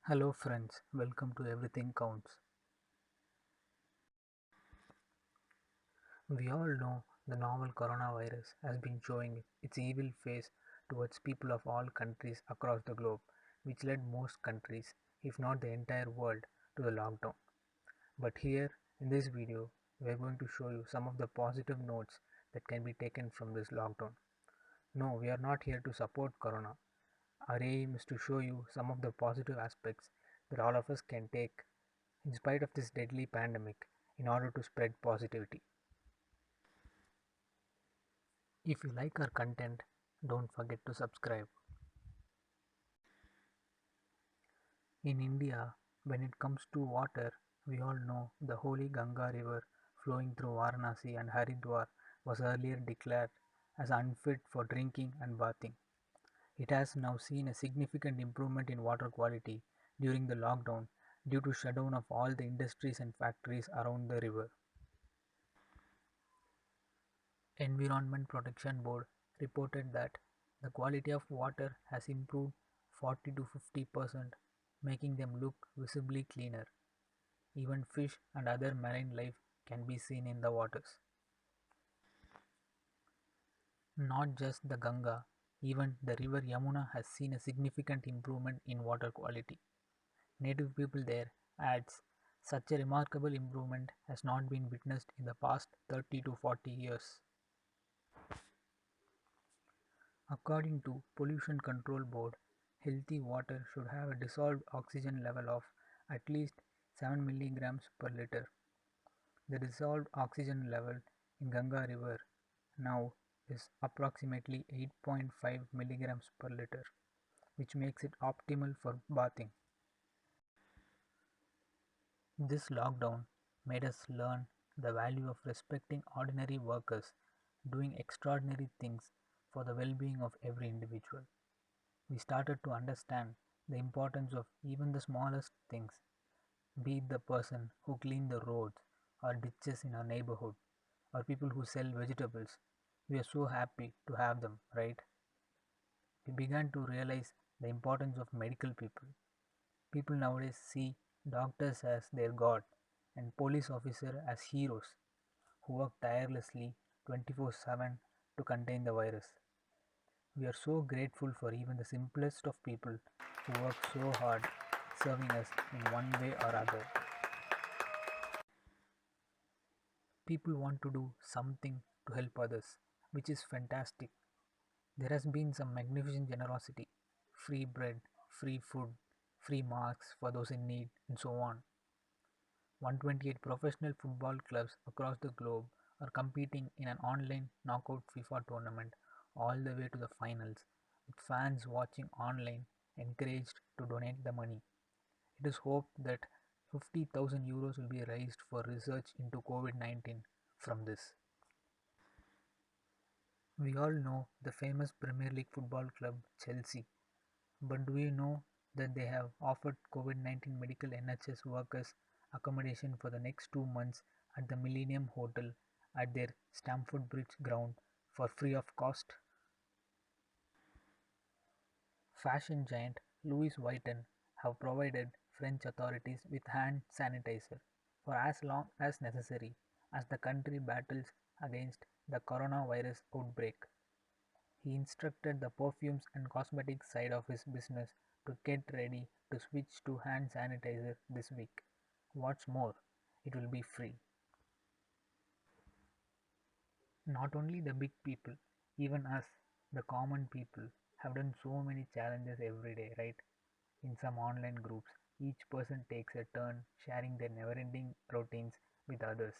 Hello friends, welcome to Everything Counts. We all know the novel coronavirus has been showing its evil face towards people of all countries across the globe, which led most countries, if not the entire world, to the lockdown. But here in this video, we are going to show you some of the positive notes that can be taken from this lockdown. No, we are not here to support corona. Our aim is to show you some of the positive aspects that all of us can take in spite of this deadly pandemic in order to spread positivity. If you like our content, don't forget to subscribe. In India, when it comes to water, we all know the holy Ganga river flowing through Varanasi and Haridwar was earlier declared as unfit for drinking and bathing. It has now seen a significant improvement in water quality during the lockdown due to shutdown of all the industries and factories around the river. Environment Protection Board reported that the quality of water has improved 40 to 50%, making them look visibly cleaner. Even fish and other marine life can be seen in the waters. Not just the Ganga, even the river Yamuna has seen a significant improvement in water quality. Native people there adds such a remarkable improvement has not been witnessed in the past 30 to 40 years. According to Pollution Control Board, healthy water should have a dissolved oxygen level of at least 7 milligrams per liter. The dissolved oxygen level in Ganga River now is approximately 8.5 milligrams per liter, which makes it optimal for bathing. This lockdown made us learn the value of respecting ordinary workers doing extraordinary things for the well being of every individual. We started to understand the importance of even the smallest things, be it the person who clean the roads or ditches in our neighborhood, or people who sell vegetables. We are so happy to have them, right? We began to realize the importance of medical people. People nowadays see doctors as their god and police officers as heroes who work tirelessly 24/7 to contain the virus. We are so grateful for even the simplest of people who work so hard serving us in one way or other. People want to do something to help others, which is fantastic. There has been some magnificent generosity, free bread, free food, free masks for those in need, and so on. 128 professional football clubs across the globe are competing in an online knockout FIFA tournament all the way to the finals, with fans watching online encouraged to donate the money. It is hoped that 50,000 euros will be raised for research into COVID 19 from this. We all know the famous Premier League football club Chelsea, but do you know that they have offered COVID-19 medical NHS workers accommodation for the next 2 months at the Millennium Hotel at their Stamford Bridge ground for free of cost? Fashion giant Louis Vuitton have provided French authorities with hand sanitizer for as long as necessary as the country battles against the coronavirus outbreak. He instructed the perfumes and cosmetics side of his business to get ready to switch to hand sanitizer this week. What's more, it will be free. Not only the big people, even us, the common people, have done so many challenges every day, right? In some online groups, each person takes a turn sharing their never ending routines with others.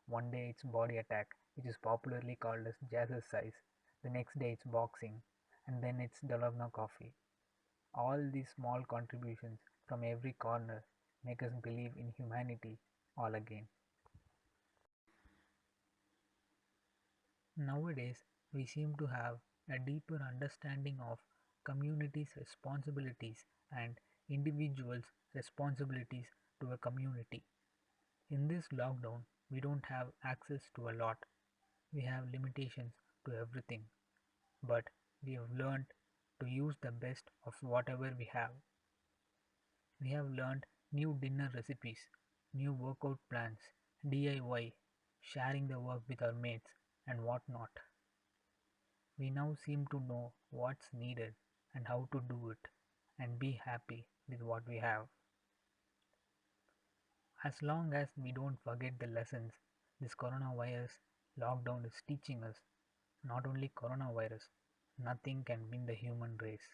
One day it's body attack, which is popularly called as jazzercise. The next day it's boxing, and then it's Dalgona coffee. All these small contributions from every corner make us believe in humanity all again. Nowadays, we seem to have a deeper understanding of communities' responsibilities and individuals' responsibilities to a community. In this lockdown, we don't have access to a lot. We have limitations to everything, but we have learned to use the best of whatever we have. We have learned new dinner recipes, new workout plans, DIY, sharing the work with our mates, and whatnot. We now seem to know what's needed and how to do it and be happy with what we have. As long as we don't forget the lessons this coronavirus lockdown is teaching us, not only coronavirus, nothing can win the human race.